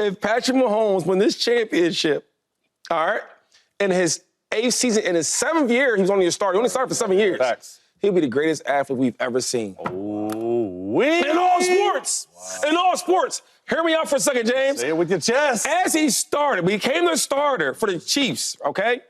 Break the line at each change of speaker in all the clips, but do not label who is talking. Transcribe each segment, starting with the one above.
if Patrick Mahomes win this championship, all right, in his 8th season, in his 7th year, he was only a starter. He only started for 7 years.
Facts.
He'll be the greatest athlete we've ever seen.
Oh,
in all sports. Wow. In all sports. Hear me out for a second, James.
Say it with your chest.
As he started, became the starter for the Chiefs, okay?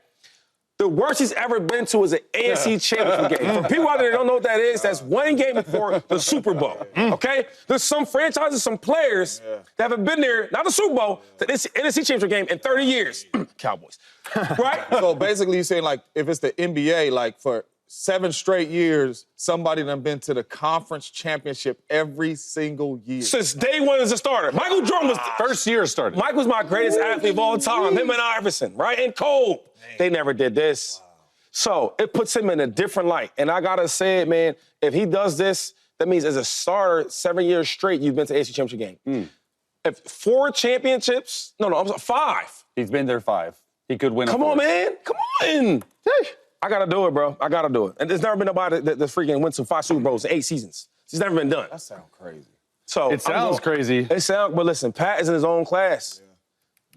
The worst he's ever been to is an AFC championship game. For people out there that don't know what that is, that's one game before the Super Bowl, okay? There's some franchises, some players that haven't been there, not the Super Bowl, to this NFC championship game in 30 years. Cowboys, right?
So basically you're saying, like, if it's the NBA, like, for 7 straight years, somebody done been to the conference championship every single year.
Since day one as a starter. Michael Jordan was
first year started.
Mike was my greatest athlete of all time. Him and Iverson, right? And Cole. They never did this. Wow. So it puts him in a different light. And I gotta say it, man, if he does this, that means as a starter, 7 years straight, you've been to the AFC championship game. If 4 championships, no, 5.
He's been there 5. He could win.
Come on, man. Come on. I gotta do it, bro. I gotta do it. And there's never been nobody that freaking went to 5 Super Bowls in 8 seasons. It's never been done.
That sounds crazy.
So
it sounds crazy.
But listen, Pat is in his own class.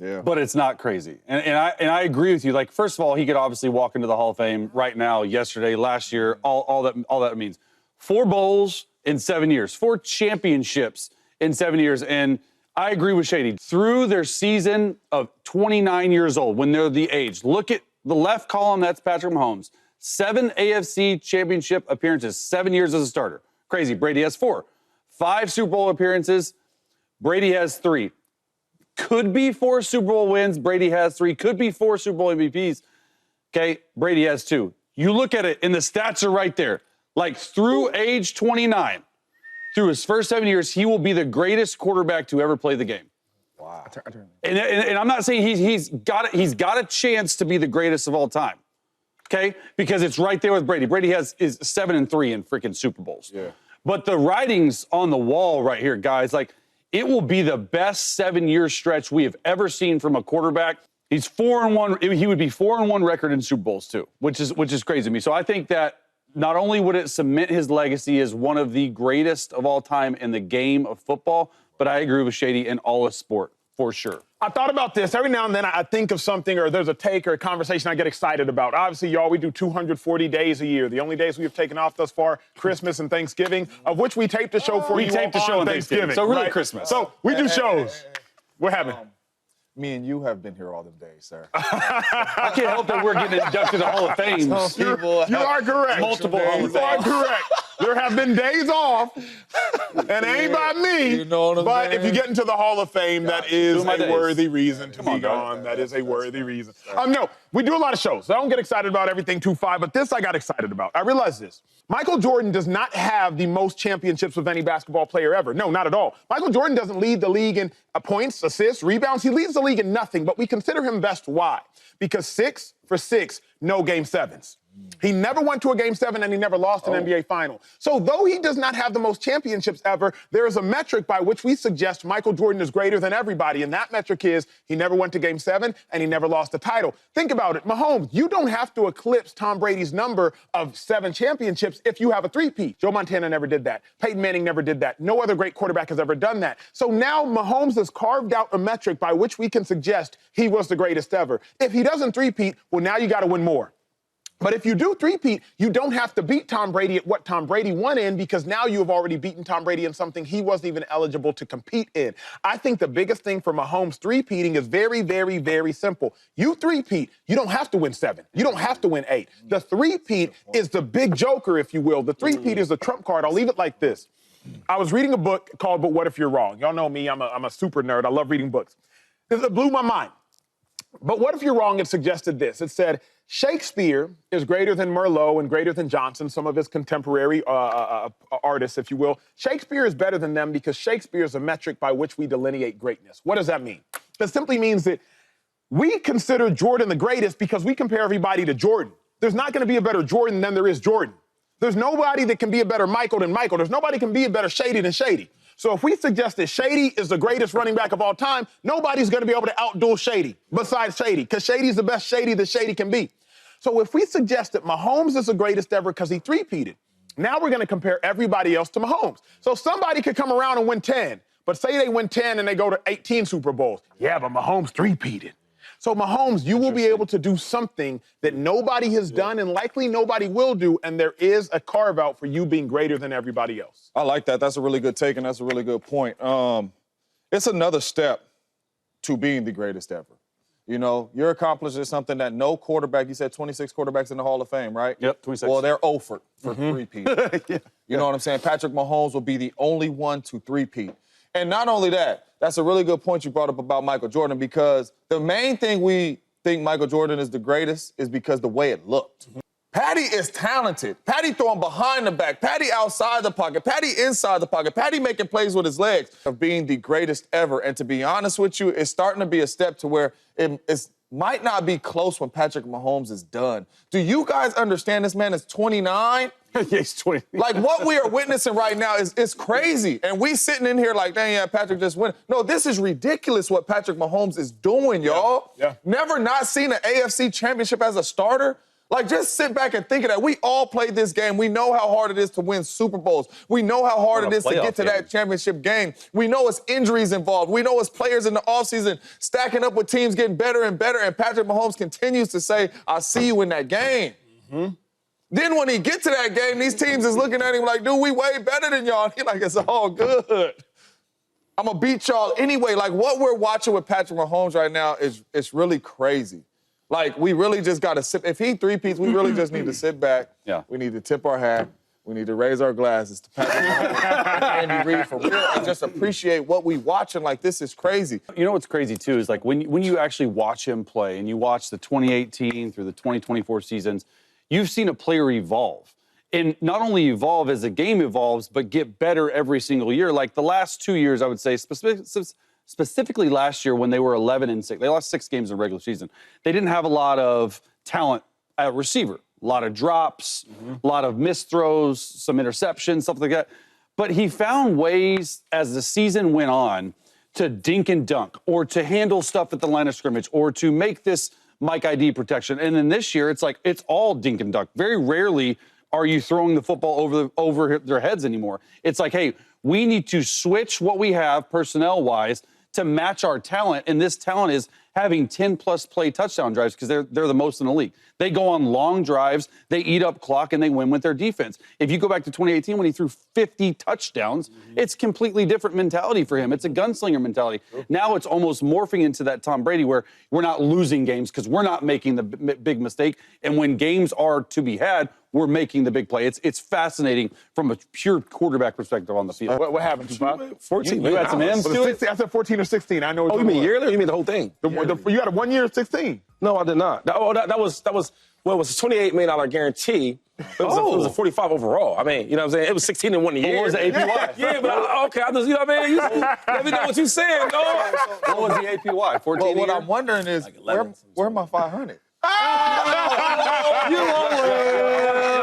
Yeah.
But it's not crazy. And I agree with you. Like, first of all, he could obviously walk into the Hall of Fame right now, yesterday, last year, all that means. 4 bowls in 7 years, 4 championships in 7 years. And I agree with Shady. Through their season of 29 years old, when they're the age, look at the left column, that's Patrick Mahomes. 7 AFC championship appearances, 7 years as a starter. Crazy. Brady has 4. 5 Super Bowl appearances. Brady has 3. Could be 4 Super Bowl wins. Brady has 3. Could be 4 Super Bowl MVPs. Okay, Brady has 2. You look at it, and the stats are right there. Like, through age 29, through his first 7 years, he will be the greatest quarterback to ever play the game.
Wow.
And I'm not saying he's got a chance to be the greatest of all time. Okay, because it's right there with Brady. Brady is 7-3 in freaking Super Bowls. Yeah. But the writing's on the wall right here, guys. Like, it will be the best 7-year stretch we have ever seen from a quarterback. He's 4-1. He would be 4-1 record in Super Bowls too, which is crazy to me. So I think that not only would it cement his legacy as one of the greatest of all time in the game of football, but I agree with Shady in all of sport for sure.
I thought about this. Every now and then I think of something, or there's a take or a conversation I get excited about. Obviously, y'all, we do 240 days a year. The only days we have taken off thus far, Christmas and Thanksgiving, of which we tape the show for you.
We tape the show on Thanksgiving. So really
right?
Christmas.
So we do shows. What happened?
Me and you have been here all them days, sir.
I can't help that we're getting inducted to the Hall of Fame.
You are correct.
Multiple Hall of
You are
Fame.
correct. There have been days off, and it ain't by me.
You know what I'm
but
saying?
if you get into the Hall of Fame, that is
my
a
days.
worthy reason to be gone. That is a worthy reason. No, we do a lot of shows. So I don't get excited about everything too far, but this I got excited about. I realized this. Michael Jordan does not have the most championships of any basketball player ever. No, not at all. Michael Jordan doesn't lead the league in points, assists, rebounds. He leads the league in nothing, but we consider him best. Why? Because 6 for 6, no Game 7s. He never went to a Game 7 and he never lost an NBA final. So though he does not have the most championships ever, there is a metric by which we suggest Michael Jordan is greater than everybody, and that metric is he never went to Game 7 and he never lost a title. Think about it. Mahomes, you don't have to eclipse Tom Brady's number of 7 championships if you have a three-peat. Joe Montana never did that. Peyton Manning never did that. No other great quarterback has ever done that. So now Mahomes has carved out a metric by which we can suggest he was the greatest ever. If he doesn't three-peat, well, now you got to win more. But if you do three-peat, you don't have to beat Tom Brady at what Tom Brady won in, because now you have already beaten Tom Brady in something he wasn't even eligible to compete in. I think the biggest thing for Mahomes three-peating is very, very, very simple. You three-peat, you don't have to win 7. You don't have to win 8. The three-peat is the big joker, if you will. The three-peat is the trump card. I'll leave it like this. I was reading a book called But What If You're Wrong? Y'all know me. I'm a super nerd. I love reading books. It blew my mind. But what if you're wrong? It suggested this. It said, Shakespeare is greater than Merlot and greater than Johnson, some of his contemporary artists, if you will. Shakespeare is better than them because Shakespeare is a metric by which we delineate greatness. What does that mean? That simply means that we consider Jordan the greatest because we compare everybody to Jordan. There's not going to be a better Jordan than there is Jordan. There's nobody that can be a better Michael than Michael. There's nobody can be a better Shady than Shady. So if we suggest that Shady is the greatest running back of all time, nobody's going to be able to outduel Shady besides Shady, because Shady's the best Shady that Shady can be. So if we suggest that Mahomes is the greatest ever because he three-peated, now we're going to compare everybody else to Mahomes. So somebody could come around and win 10, But say they win 10 and they go to 18 Super Bowls. Yeah, but Mahomes three-peated. So Mahomes, you will be able to do something that nobody has done and likely nobody will do, and there is a carve-out for you being greater than everybody else.
I like that. That's a really good take, and that's a really good point. It's another step to being the greatest ever. You know, you're accomplishing something that no quarterback, you said 26 quarterbacks in the Hall of Fame, right?
Yep, 26.
Well, they're 0 for three-peat. Yeah. You know what I'm saying? Patrick Mahomes will be the only one to three-peat. And not only that, that's a really good point you brought up about Michael Jordan, because the main thing we think Michael Jordan is the greatest is because the way it looked. Patty is talented. Patty throwing behind the back. Patty outside the pocket. Patty inside the pocket. Patty making plays with his legs. Of being the greatest ever. And to be honest with you, it's starting to be a step to where it might not be close when Patrick Mahomes is done. Do you guys understand this man is 29?
Yeah, he's 20.
Like, what we are witnessing right now is crazy. And we sitting in here like, dang, yeah, Patrick just went. No, this is ridiculous what Patrick Mahomes is doing, y'all.
Yeah.
Never not seen an AFC championship as a starter. Like, just sit back and think of that. We all played this game. We know how hard it is to win Super Bowls. We know how hard it is to get to that championship game. We know it's injuries involved. We know it's players in the offseason stacking up with teams getting better and better. And Patrick Mahomes continues to say, I'll see you in that game. Mm-hmm. Then when he gets to that game, these teams is looking at him like, dude, we way better than y'all. He's like, it's all good. I'm going to beat y'all anyway. Like, what we're watching with Patrick Mahomes right now it's really crazy. Like, we really just got to sit. If he three-peats, we really just need to sit back.
Yeah.
We need to tip our hat. We need to raise our glasses to Patrick Mahomes and Andy Reid for real and just appreciate what we watching. Like, this is crazy.
You know what's crazy, too, is like when you actually watch him play and you watch the 2018 through the 2024 seasons, you've seen a player evolve. And not only evolve as the game evolves, but get better every single year. Like the last 2 years, I would say, specifically last year when they were 11-6, they lost 6 games in the regular season. They didn't have a lot of talent at receiver, a lot of drops, a lot of missed throws, some interceptions, stuff like that. But he found ways as the season went on to dink and dunk or to handle stuff at the line of scrimmage or to make this Mike ID protection. And then this year, it's like it's all dink and dunk. Very rarely are you throwing the football over their heads anymore. It's like, hey, we need to switch what we have personnel-wise to match our talent, and this talent is having 10-plus play touchdown drives because they're the most in the league. They go on long drives, they eat up clock, and they win with their defense. If you go back to 2018 when he threw 50 touchdowns, it's completely different mentality for him. It's a gunslinger mentality. Now it's almost morphing into that Tom Brady where we're not losing games because we're not making the big mistake, and when games are to be had, we're making the big play. It's fascinating from a pure quarterback perspective on the field.
What happened, Tupac?
14.
You had some M's to it?
I said 14 or 16. I know.
Oh, you mean yearly or you mean the whole thing?
You had a 1 year 16.
No, I did not. That was well, it was a $28 million guarantee. It was a 45 overall. I mean, you know what I'm saying? It was 16 in 1 year.
What was the APY?
Yeah, but okay, I just, you know what I mean? Let me know what you saying, dog.
What was the APY? 14
Well,
a
what
year?
I'm wondering is, where my 500?
You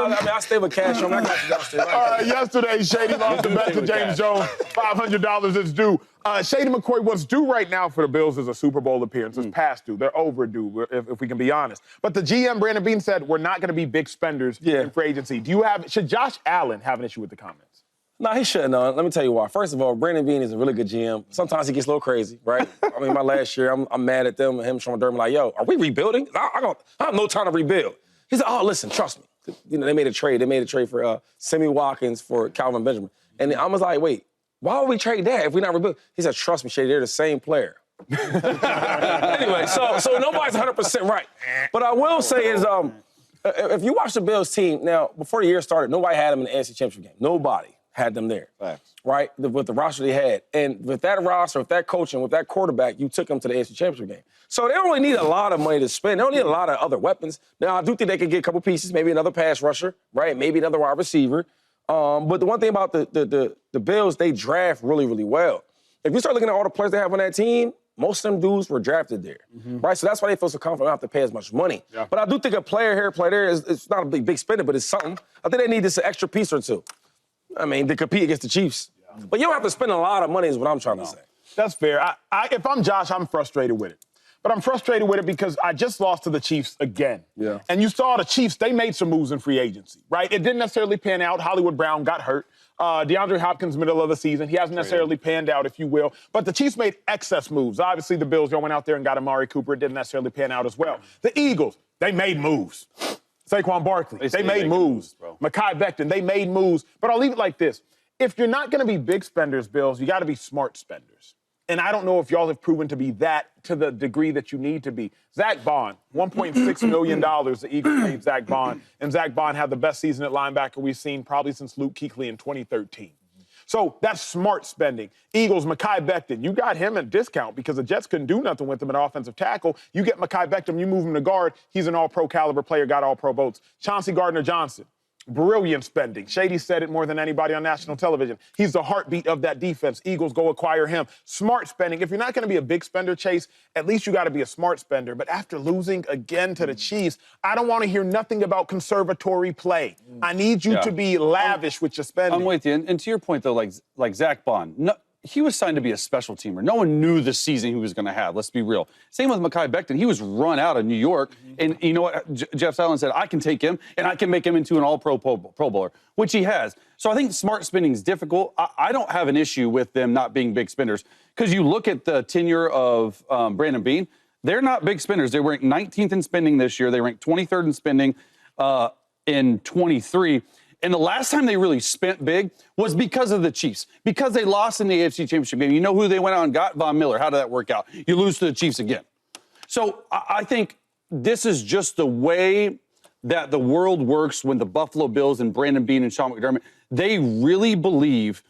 I mean, I stay with cash on. I got you downstairs.
Yesterday, Shady lost the bet to James Jones. $500 is due. Shady McCoy, what's due right now for the Bills is a Super Bowl appearance. It's past due. They're overdue, if we can be honest. But the GM, Brandon Beane, said we're not going to be big spenders in free agency. Should Josh Allen have an issue with the comments?
No, he shouldn't. Let me tell you why. First of all, Brandon Beane is a really good GM. Sometimes he gets a little crazy, right? I mean, my last year, I'm mad at them and him showing Durham like, yo, are we rebuilding? I have no time to rebuild. He said, oh, listen, trust me. You know, they made a trade. They made a trade for Sammy Watkins for Calvin Benjamin. And I was like, wait, why would we trade that if we're not rebuilding? He said, trust me, Shady, they're the same player. Anyway, so nobody's 100% right. But I will say is, if you watch the Bills team, now, before the year started, nobody had them in the AFC Championship game. Nobody had them there, right? With the roster they had. And with that roster, with that coaching, with that quarterback, you took them to the AFC Championship game. So they don't really need a lot of money to spend. They don't need a lot of other weapons. Now, I do think they could get a couple pieces, maybe another pass rusher, right? Maybe another wide receiver. But the one thing about the Bills, they draft really, really well. If you start looking at all the players they have on that team, most of them dudes were drafted there, right? So that's why they feel so confident they don't have to pay as much money. Yeah. But I do think a player here, player there, it's not a big spender, but it's something. I think they need just an extra piece or two. I mean, to compete against the Chiefs. But you don't have to spend a lot of money is what I'm trying to say.
That's fair. If I'm Josh, I'm frustrated with it. but I'm frustrated with it because I just lost to the Chiefs again.
Yeah.
And you saw the Chiefs, they made some moves in free agency, right? It didn't necessarily pan out. Hollywood Brown got hurt. DeAndre Hopkins, middle of the season. He hasn't necessarily panned out, if you will. But the Chiefs made excess moves. Obviously, the Bills went out there and got Amari Cooper. It didn't necessarily pan out as well. The Eagles, they made moves. Saquon Barkley, they made moves. Mekhi Becton, they made moves. But I'll leave it like this. If you're not going to be big spenders, Bills, you got to be smart spenders. And I don't know if y'all have proven to be that to the degree that you need to be. Zach Bond, $1.6 million the Eagles paid Zach Bond. And Zach Bond had the best season at linebacker we've seen probably since Luke Kuechly in 2013. So that's smart spending. Eagles, Mekhi Becton, you got him at discount because the Jets couldn't do nothing with him at offensive tackle. You get Mekhi Becton, you move him to guard. He's an all-pro caliber player, got all-pro votes. Chauncey Gardner-Johnson. Brilliant spending. Shady said it more than anybody on national television. He's the heartbeat of that defense. Eagles go acquire him. Smart spending. If you're not going to be a big spender, Chase, at least you got to be a smart spender. But after losing again to the Chiefs, I don't want to hear nothing about conservatory play. I need you to be lavish with your spending.
I'm with you. And to your point, though, like Zach Bond, no, he was signed to be a special teamer. No one knew the season he was going to have. Let's be real. Same with Mekhi Becton. He was run out of New York. And you know what? Jeff Allen said, I can take him, and I can make him into an all-pro Pro Bowler, which he has. So I think smart spending is difficult. I don't have an issue with them not being big spenders because you look at the tenure of Brandon Beane, they're not big spenders. They ranked 19th in spending this year. They ranked 23rd in spending in 23. And the last time they really spent big was because of the Chiefs, because they lost in the AFC Championship game. You know who they went out and got? Von Miller. How did that work out? You lose to the Chiefs again. So I think this is just the way that the world works when the Buffalo Bills and Brandon Beane and Sean McDermott, they really believe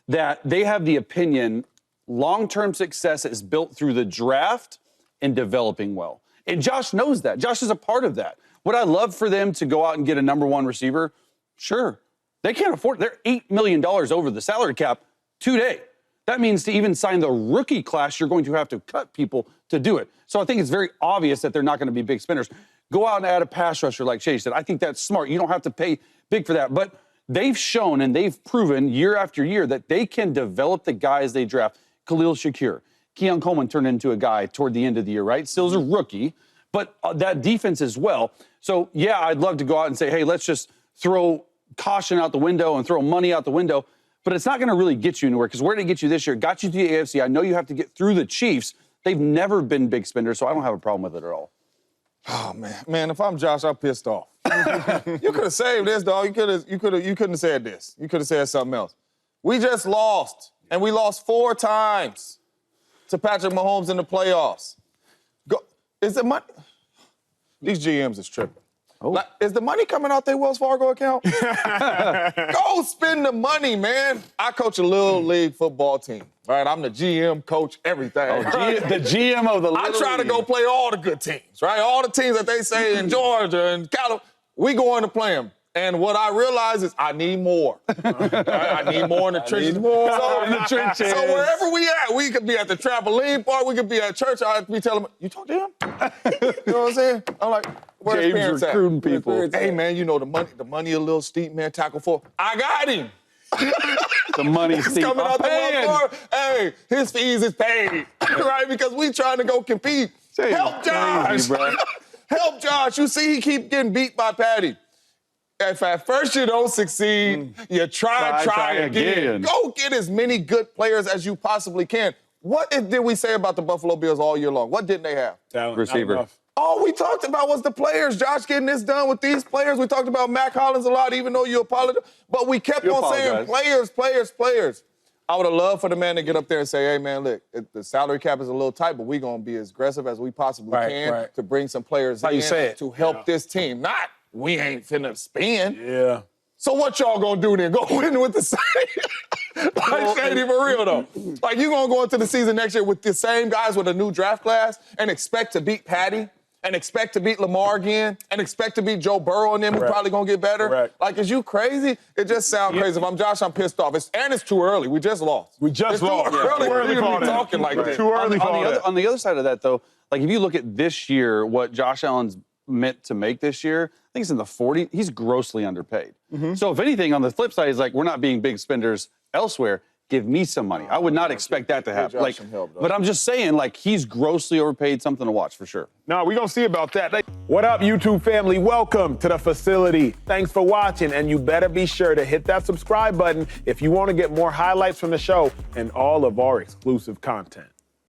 that they have the opinion long-term success is built through the draft and developing well. And Josh knows that. Josh is a part of that. Would I love for them to go out and get a number one receiver? Sure. They can't afford it. They're $8 million over the salary cap today. That means to even sign the rookie class, you're going to have to cut people to do it. So I think it's very obvious that they're not going to be big spenders. Go out and add a pass rusher like Shay said. I think that's smart. You don't have to pay big for that. But they've shown and they've proven year after year that they can develop the guys they draft. Khalil Shakir. Keon Coleman turned into a guy toward the end of the year, right? Still's a rookie, but that defense as well. So, yeah, I'd love to go out and say, hey, let's just throw caution out the window and throw money out the window, but it's not going to really get you anywhere because where did it get you this year? It got you to the AFC. I know you have to get through the Chiefs. They've never been big spenders, so I don't have a problem with it at all.
Oh, man. Man, if I'm Josh, I'm pissed off. You could have saved this, dog. You couldn't have said this. You could have said something else. We just lost, and we lost 4 times to Patrick Mahomes in the playoffs. Is it money? These GMs is tripping. Oh. Like, is the money coming out their Wells Fargo account? Go spend the money, man. I coach a little league football team. Right, I'm the GM, coach, everything.
Oh, the GM of the little
I try to go play all the good teams, right? All the teams that they say in Georgia and California, we going to play them. And what I realize is I need more. I need more in the trenches.
In the trenches.
So wherever we at, we could be at the trampoline park, we could be at church. I have to be telling them, you talk to him? You know what I'm saying? I'm like, where's
James
parents
recruiting
at?
people.
Hey, man, you know the money a little steep, man. Tackle for. I got him.
The money's steep.
Coming out the one floor. Hey, his fees is paid, right? Because we trying to go compete. Help Josh.
Crazy, bro.
Help Josh. You see he keep getting beat by Patty. If at first you don't succeed, you try again. Go get as many good players as you possibly can. What did we say about the Buffalo Bills all year long? What didn't they have?
Talent,
receiver.
All we talked about was the players. Josh getting this done with these players. We talked about Mac Hollins a lot, even though you apologize. But we kept on saying players. I would have loved for the man to get up there and say, hey, man, look, the salary cap is a little tight, but we're going to be as aggressive as we possibly can to bring some players in to help this team. Not, we ain't finna spend.
Yeah.
So what y'all gonna do then? Go in with the same? Like, Shady, for real, though. Like, you gonna go into the season next year with the same guys with a new draft class and expect to beat Patty and expect to beat Lamar again and expect to beat Joe Burrow and them who probably gonna get better?
Correct.
Like, is you crazy? It just sounds crazy. If I'm Josh, I'm pissed off. It's too early. We just lost.
We just lost.
Too early
for
be talking like that.
Too early for that.
On the other side of that, though, like if you look at this year, what Josh Allen's meant to make this year, I think it's in the 40. He's grossly underpaid. So if anything, on the flip side, he's like, we're not being big spenders elsewhere. give me some money. I would not expect that to happen. Like, but I'm just saying, like, he's grossly overpaid, something to watch for sure.
No, we're going to see about that. What up, YouTube family? Welcome to the facility. Thanks for watching, and you better be sure to hit that subscribe button if you want to get more highlights from the show and all of our exclusive content.